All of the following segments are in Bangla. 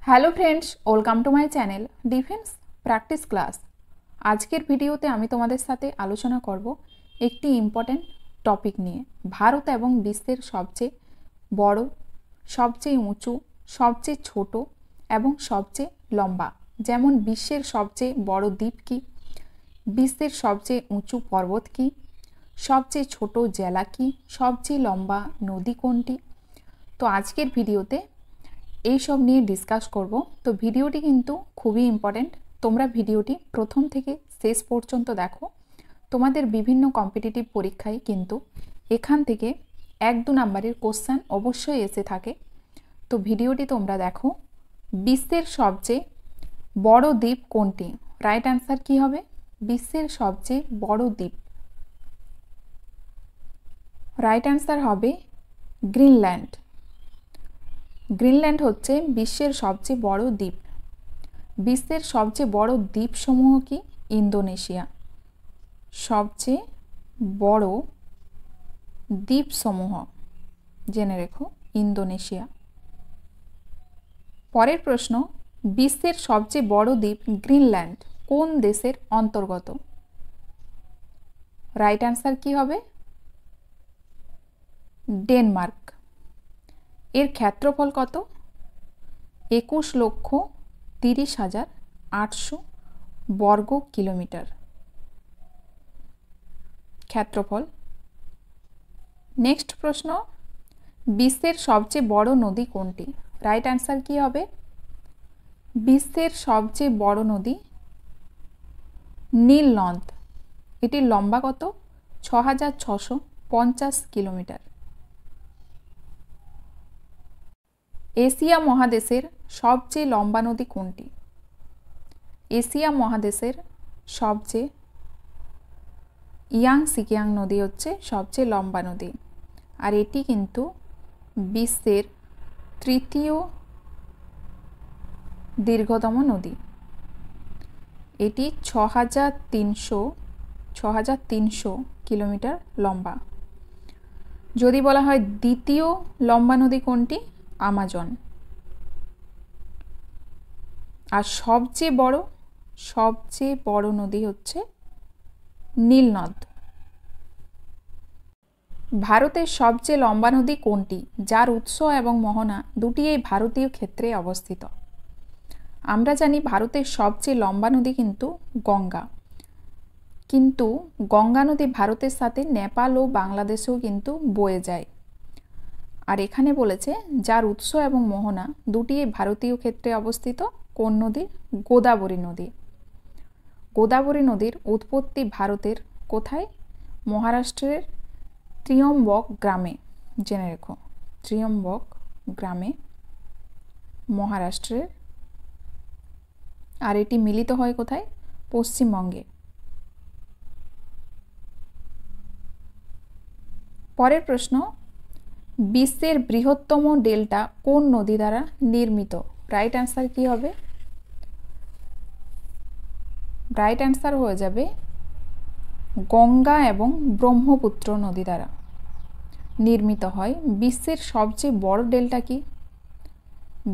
Hello friends, welcome to my channel defence practice class. আজকের ভিডিওতে আমি তোমাদের সাথে আলোচনা করব একটি ইম্পর্ট্যান্ট টপিক নিয়ে, ভারত এবং বিশ্বের সবচেয়ে বড়, সবচেয়ে উঁচু, সবচেয়ে ছোট এবং সবচেয়ে লম্বা। যেমন বিশ্বের সবচেয়ে বড় দ্বীপ কী, বিশ্বের সবচেয়ে উঁচু পর্বত কী, সবচেয়ে ছোট জেলা কী, সবচেয়ে লম্বা নদী কোনটি। তো আজকের ভিডিওতে এই সব নিয়ে ডিসকাস করব। তো ভিডিওটি কিন্তু খুবই ইম্পর্ট্যান্ট, তোমরা ভিডিওটি প্রথম থেকে শেষ পর্যন্ত দেখো। তোমাদের বিভিন্ন কম্পিটিটিভ পরীক্ষায় কিন্তু এখান থেকে 1-2 নাম্বারের কোশ্চেন অবশ্যই এসে থাকে। তো ভিডিওটি তোমরা দেখো। বিশ্বের সবচেয়ে বড় দ্বীপ কোনটি? রাইট অ্যান্সার কি হবে? বিশ্বের সবচেয়ে বড় দ্বীপ, রাইট অ্যান্সার হবে গ্রিনল্যান্ড। গ্রিনল্যান্ড হচ্ছে বিশ্বের সবচেয়ে বড় দ্বীপ। বিশ্বের সবচেয়ে বড় দ্বীপসমূহ কি? ইন্দোনেশিয়া। সবচেয়ে বড় দ্বীপসমূহ জেনে রেখো, ইন্দোনেশিয়া। পরের প্রশ্ন, বিশ্বের সবচেয়ে বড় দ্বীপ গ্রিনল্যান্ড কোন দেশের অন্তর্গত? রাইট অ্যান্সার কি হবে? ডেনমার্ক। এর ক্ষেত্রফল কত? 21,30,800 বর্গ কিলোমিটার ক্ষেত্রফল। নেক্সট প্রশ্ন, বিশ্বের সবচেয়ে বড় নদী কোনটি? রাইট অ্যান্সার কি হবে? বিশ্বের সবচেয়ে বড় নদী নীল নদ। এটির লম্বা কত? 6,650 কিলোমিটার। এশিয়া মহাদেশের সবচেয়ে লম্বা নদী কোনটি? এশিয়া মহাদেশের সবচেয়ে ইয়াংসিকিয়াং নদী হচ্ছে সবচেয়ে লম্বা নদী, আর এটি কিন্তু বিশ্বের তৃতীয় দীর্ঘতম নদী। এটি 6,300 কিলোমিটার লম্বা। যদি বলা হয় দ্বিতীয় লম্বা নদী কোনটি? আমাজন। আর সবচেয়ে বড় নদী হচ্ছে নীল নদ। ভারতের সবচেয়ে লম্বা নদী কোনটি, যার উৎস এবং মোহনা দুটি এই ভারতীয় ক্ষেত্রে অবস্থিত? আমরা জানি ভারতের সবচেয়ে লম্বা নদী কিন্তু গঙ্গা, কিন্তু গঙ্গা নদী ভারতের সাথে নেপাল ও বাংলাদেশেও কিন্তু বয়ে যায়। আর এখানে বলেছে যার উৎস এবং মোহনা দুটি এই ভারতীয় ক্ষেত্রে অবস্থিত। কোন নদী? গোদাবরী নদী। গোদাবরী নদীর উৎপত্তি ভারতের কোথায়? মহারাষ্ট্রের ত্রিয়ম্বক গ্রামে। জেনে রেখো, ত্রিয়ম্বক গ্রামে, মহারাষ্ট্রের। আর এটি মিলিত হয় কোথায়? পশ্চিমবঙ্গে। পরের প্রশ্ন, বিশ্বের বৃহত্তম ডেল্টা কোন নদী দ্বারা নির্মিত? রাইট অ্যান্সার কি হবে? রাইট অ্যান্সার হয়ে যাবে গঙ্গা এবং ব্রহ্মপুত্র নদী দ্বারা নির্মিত হয়। বিশ্বের সবচেয়ে বড় ডেল্টা কি?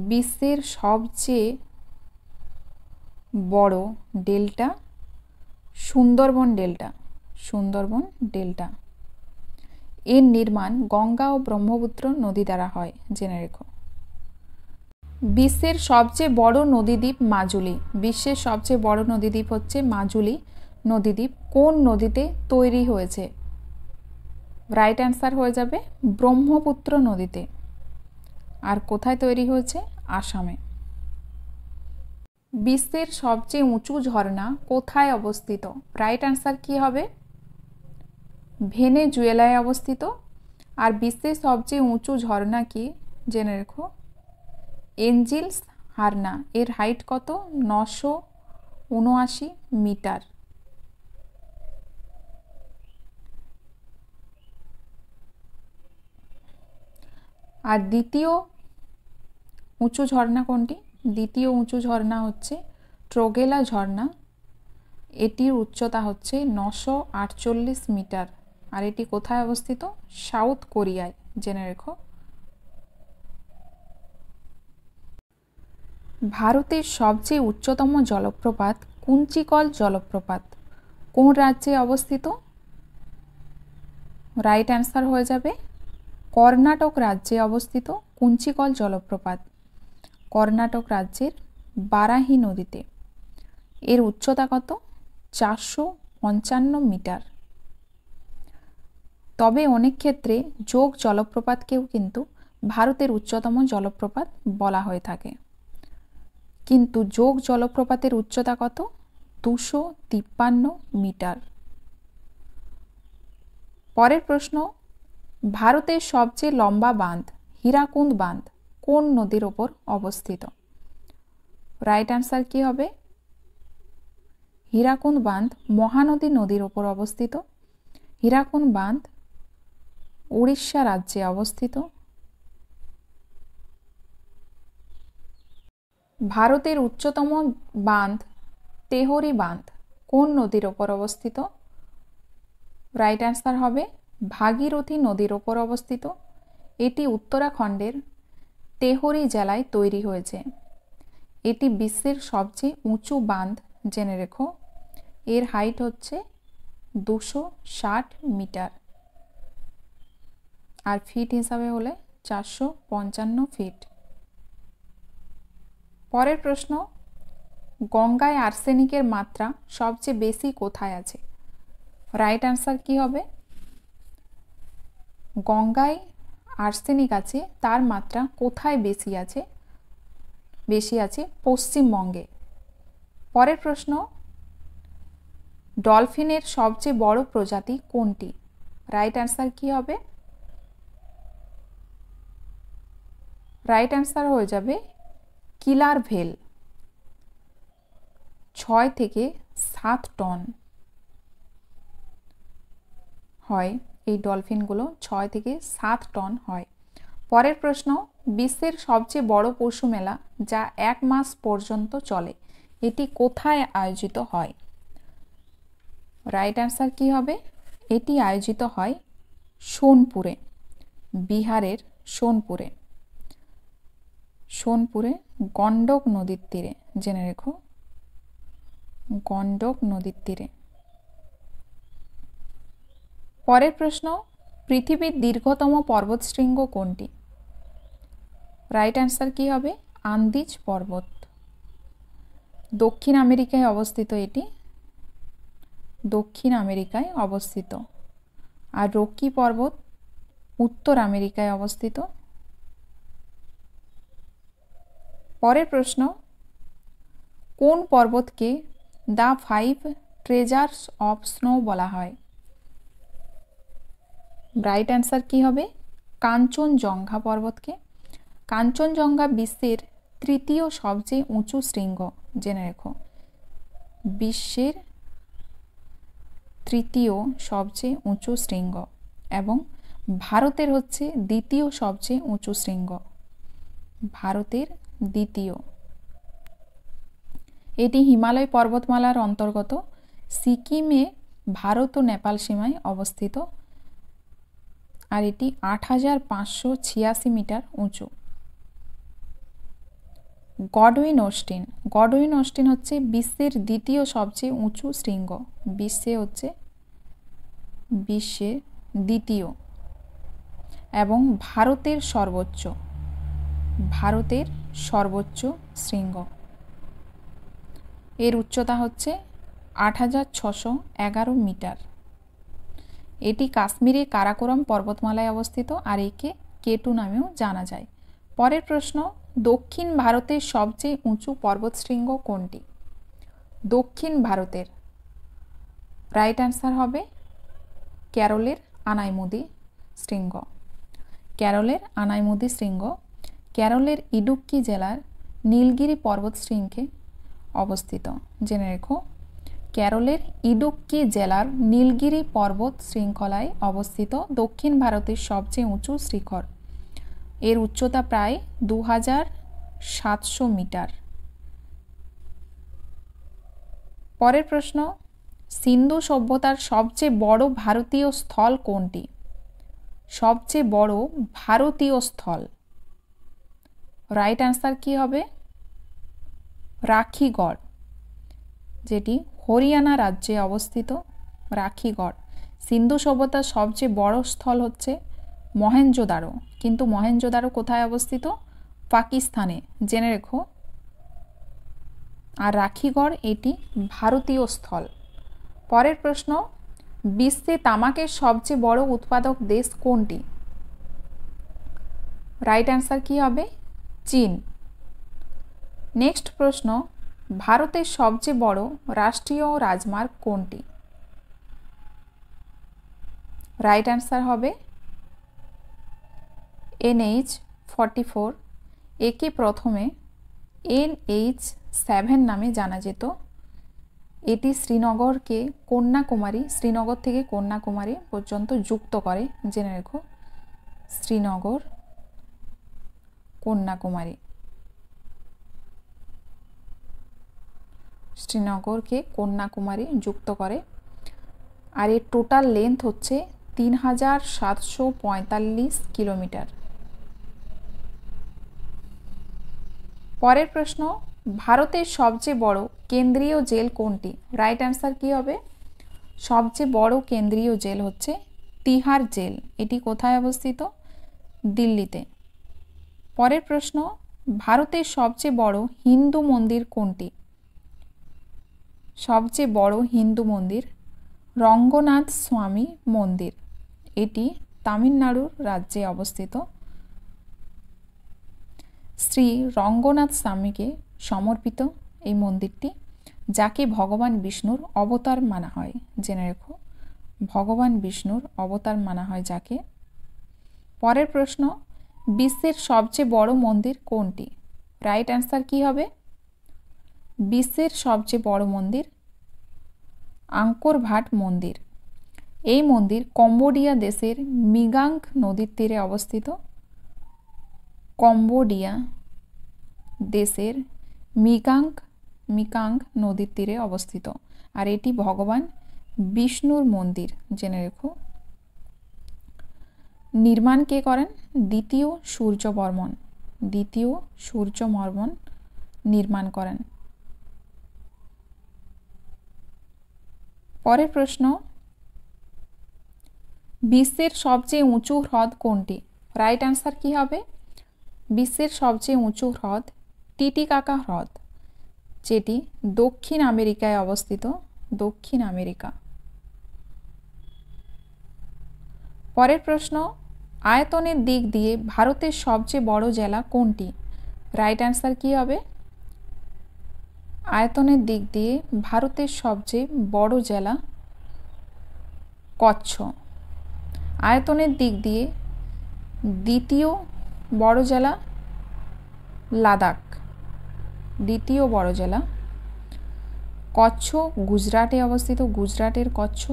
বিশ্বের সবচেয়ে বড় delta Sundarban delta. Sundarban delta এর নির্মাণ গঙ্গা ও ব্রহ্মপুত্র নদী দ্বারা হয়, জেনে রেখো। বিশ্বের সবচেয়ে বড় নদীদ্বীপ মাজুলি। বিশ্বের সবচেয়ে বড় নদীদ্বীপ হচ্ছে মাজুলি নদীদ্বীপ। কোন নদীতে তৈরি হয়েছে? রাইট অ্যান্সার হয়ে যাবে ব্রহ্মপুত্র নদীতে। আর কোথায় তৈরি হয়েছে? আসামে। বিশ্বের সবচেয়ে উঁচু ঝর্ণা কোথায় অবস্থিত? রাইট অ্যান্সার কি হবে? ভেনেজুয়েলায় অবস্থিত। আর বিশ্বের সবচেয়ে উঁচু ঝর্ণা কি? জেনে রেখো, এঞ্জিলস হারনা। এর হাইট কত? 979 মিটার। আর দ্বিতীয় উঁচু ঝর্ণা কোনটি? দ্বিতীয় উঁচু ঝর্ণা হচ্ছে ট্রোগেলা ঝর্ণা। এটির উচ্চতা হচ্ছে 948 মিটার। আর এটি কোথায় অবস্থিত? সাউথ কোরিয়ায়, জেনে রেখো। ভারতের সবচেয়ে উচ্চতম জলপ্রপাত কুঞ্চিকল জলপ্রপাত কোন রাজ্যে অবস্থিত? রাইট অ্যান্সার হয়ে যাবে কর্ণাটক রাজ্যে অবস্থিত কুঞ্চিকল জলপ্রপাত কর্ণাটক রাজ্যের বারাহি নদীতে। এর উচ্চতা কত? 455 মিটার। তবে অনেক ক্ষেত্রে যোগ জলপ্রপাতকেও কিন্তু ভারতের উচ্চতম জলপ্রপাত বলা হয়ে থাকে, কিন্তু যোগ জলপ্রপাতের উচ্চতা কত? 253 মিটার। পরের প্রশ্ন, ভারতের সবচেয়ে লম্বা বাঁধ হীরাকুন্দ বাঁধ কোন নদীর ওপর অবস্থিত? রাইট অ্যান্সার কি হবে? হীরাকুন্দ বাঁধ মহানদী নদীর ওপর অবস্থিত। হীরাকুন্দ বাঁধ উড়িষ্যা রাজ্যে অবস্থিত। ভারতের উচ্চতম বাঁধ তেহরি বাঁধ কোন নদীর ওপর অবস্থিত? রাইট অ্যান্সার হবে ভাগীরথী নদীর ওপর অবস্থিত। এটি উত্তরাখণ্ডের তেহরি জেলায় তৈরি হয়েছে। এটি বিশ্বের সবচেয়ে উঁচু বাঁধ, জেনে রেখো। এর হাইট হচ্ছে 260 মিটার, আর ফিট হিসাবে হলে 455 ফিট। পরের প্রশ্ন, গঙ্গায় আর্সেনিকের মাত্রা সবচেয়ে বেশি কোথায় আছে? রাইট অ্যান্সার কি হবে? গঙ্গায় আর্সেনিক আছে, তার মাত্রা কোথায় বেশি আছে? বেশি আছে পশ্চিমবঙ্গে। পরের প্রশ্ন, ডলফিনের সবচেয়ে বড় প্রজাতি কোনটি? রাইট অ্যান্সার কি হবে? রাইট অ্যান্সার হয়ে যাবে কিলার ভেল। 6 থেকে 7 টন হয় এই ডলফিনগুলো, 6 থেকে 7 টন হয়। পরের প্রশ্ন, বিশ্বের সবচেয়ে বড় পশু মেলা যা 1 মাস পর্যন্ত চলে, এটি কোথায় আয়োজিত হয়? রাইট অ্যান্সার কি হবে? এটি আয়োজিত হয় সোনপুরে, বিহারের সোনপুরে। সোনপুরে গণ্ডক নদীর তীরে, জেনে রেখো, গণ্ডক নদীর তীরে। পরের প্রশ্ন, পৃথিবীর দীর্ঘতম পর্বতশৃঙ্গ কোনটি? রাইট অ্যান্সার কি হবে? আন্দিজ পর্বত। দক্ষিণ আমেরিকায় অবস্থিত এটি, দক্ষিণ আমেরিকায় অবস্থিত। আর রকি পর্বত উত্তর আমেরিকায় অবস্থিত। পরের প্রশ্ন, কোন পর্বতকে দ্য 5 ট্রেজার্স অফ স্নো বলা হয়? রাইট অ্যান্সার কি হবে? কাঞ্চনজঙ্ঘা পর্বতকে। কাঞ্চনজঙ্ঘা বিশ্বের তৃতীয় সবচেয়ে উঁচু শৃঙ্গ, জেনে রেখো, বিশ্বের তৃতীয় সবচেয়ে উঁচু শৃঙ্গ, এবং ভারতের হচ্ছে দ্বিতীয় সবচেয়ে উঁচু শৃঙ্গ, ভারতের দ্বিতীয়। এটি হিমালয় পর্বতমালার অন্তর্গত, সিকিমে ভারত ও নেপাল সীমায় অবস্থিত, আর এটি 8586 মিটার উঁচু। গডউইন অস্টিন, গডউইন অস্টিন হচ্ছে বিশ্বের দ্বিতীয় সবচেয়ে উঁচু শৃঙ্গ, বিশ্বের দ্বিতীয়, এবং ভারতের সর্বোচ্চ শৃঙ্গ। এর উচ্চতা হচ্ছে 8611 মিটার। এটি কাশ্মীরে কারাকোরাম পর্বতমালায় অবস্থিত, আর একে কেটু নামেও জানা যায়। পরের প্রশ্ন, দক্ষিণ ভারতের সবচেয়ে উঁচু পর্বতশৃঙ্গ কোনটি? দক্ষিণ ভারতের রাইট অ্যান্সার হবে কেরলের আনাইমুদি শৃঙ্গ। কেরলের আনাইমুদি শৃঙ্গ কেরলের ইডুক্কি জেলার নীলগিরি পর্বত শৃঙ্গে অবস্থিত, জেনে রেখো। কেরলের ইডুক্কি জেলার নীলগিরি পর্বত শৃঙ্খলায় অবস্থিত দক্ষিণ ভারতের সবচেয়ে উঁচু শিখর। এর উচ্চতা প্রায় 2700 মিটার। পরের প্রশ্ন, সিন্ধু সভ্যতার সবচেয়ে বড় ভারতীয় স্থল কোনটি? সবচেয়ে বড় ভারতীয় স্থল, রাইট অ্যান্সার কি হবে? রাখিগড়, যেটি হরিয়ানা রাজ্যে অবস্থিত রাখিগড়। সিন্ধু সভ্যতার সবচেয়ে বড় স্থল হচ্ছে মহেঞ্জোদারো, কিন্তু মহেঞ্জোদারো কোথায় অবস্থিত? পাকিস্তানে, জেনে রেখো। আর রাখিগড় এটি ভারতীয় স্থল। পরের প্রশ্ন, বিশ্বে তামাকের সবচেয়ে বড় উৎপাদক দেশ কোনটি? রাইট অ্যান্সার কি হবে? চীন। নেক্সট প্রশ্ন, ভারতের সবচেয়ে বড় রাষ্ট্রীয় রাজমার্গ কোনটি? রাইট অ্যান্সার হবে NH-44। একে প্রথমে NH-7 নামে জানা যেত। এটি শ্রীনগরকে শ্রীনগর থেকে কন্যাকুমারী পর্যন্ত যুক্ত করে, জেনে রেখো। শ্রীনগর, কন্যাকুমারী, শ্রীনগরকে কন্যাকুমারী যুক্ত করে। আর এর টোটাল লেন্থ হচ্ছে 3745 কিলোমিটার। পরের প্রশ্ন, ভারতের সবচেয়ে বড় কেন্দ্রীয় জেল কোনটি? রাইট অ্যান্সার কি হবে? সবচেয়ে বড় কেন্দ্রীয় জেল হচ্ছে তিহার জেল। এটি কোথায় অবস্থিত? দিল্লিতে। পরের প্রশ্ন, ভারতের সবচেয়ে বড় হিন্দু মন্দির কোনটি? সবচেয়ে বড় হিন্দু মন্দির রঙ্গনাথ স্বামী মন্দির। এটি তামিলনাড়ুর রাজ্যে অবস্থিত। শ্রী রঙ্গনাথ স্বামীকে সমর্পিত এই মন্দিরটি, যাকে ভগবান বিষ্ণুর অবতার মানা হয়, জেনে রেখো। ভগবান বিষ্ণুর অবতার মানা হয় যাকে। পরের প্রশ্ন, বিশ্বের সবচেয়ে বড় মন্দির কোনটি? রাইট অ্যান্সার কি হবে? বিশ্বের সবচেয়ে বড় মন্দির আঙ্কর ভাট মন্দির। এই মন্দির কম্বোডিয়া দেশের মিগাং নদীর তীরে অবস্থিত। কম্বোডিয়া দেশের মিকাং নদীর তীরে অবস্থিত। আর এটি ভগবান বিষ্ণুর মন্দির, জেনে রেখো। নির্মাণ কে করেন? দ্বিতীয় সূর্যবর্মন। দ্বিতীয় সূর্যবর্মন নির্মাণ করেন। পরের প্রশ্ন, বিশ্বের সবচেয়ে উঁচু হ্রদ কোনটি? রাইট অ্যান্সার কি হবে? বিশ্বের সবচেয়ে উঁচু হ্রদ টিটিকাকা হ্রদ, যেটি দক্ষিণ আমেরিকায় অবস্থিত। দক্ষিণ আমেরিকা। পরের প্রশ্ন, আয়তনের দিক দিয়ে ভারতের সবচেয়ে বড় জেলা কোনটি? রাইট অ্যান্সার কি হবে? আয়তনের দিক দিয়ে ভারতের সবচেয়ে বড় জেলা কচ্ছ। আয়তনের দিক দিয়ে দ্বিতীয় বড় জেলা লাদাখ। দ্বিতীয় বড় জেলা কচ্ছ, গুজরাটে অবস্থিত। গুজরাটের কচ্ছ।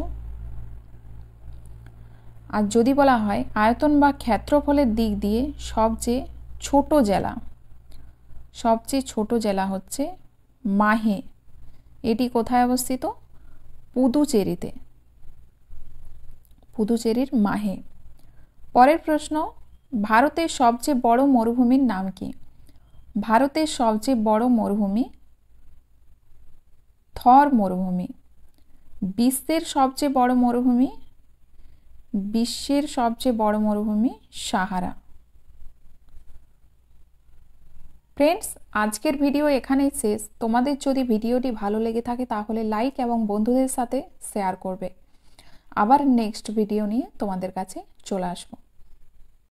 আর যদি বলা হয় আয়তন বা ক্ষেত্রফলের দিক দিয়ে সবচেয়ে ছোট জেলা, সবচেয়ে ছোট জেলা হচ্ছে মাহে। এটি কোথায় অবস্থিত? পুদুচেরিতে। পুদুচেরির মাহে। পরের প্রশ্ন, ভারতের সবচেয়ে বড় মরুভূমির নাম কি? ভারতের সবচেয়ে বড় মরুভূমি থর মরুভূমি। বিশ্বের সবচেয়ে বড় মরুভূমি সাহারা। ফ্রেন্ডস, আজকের ভিডিও এখানেই শেষ। তোমাদের যদি ভিডিওটি ভালো লেগে থাকে তাহলে লাইক এবং বন্ধুদের সাথে শেয়ার করবে। আবার নেক্সট ভিডিও নিয়ে তোমাদের কাছে চলে আসবো।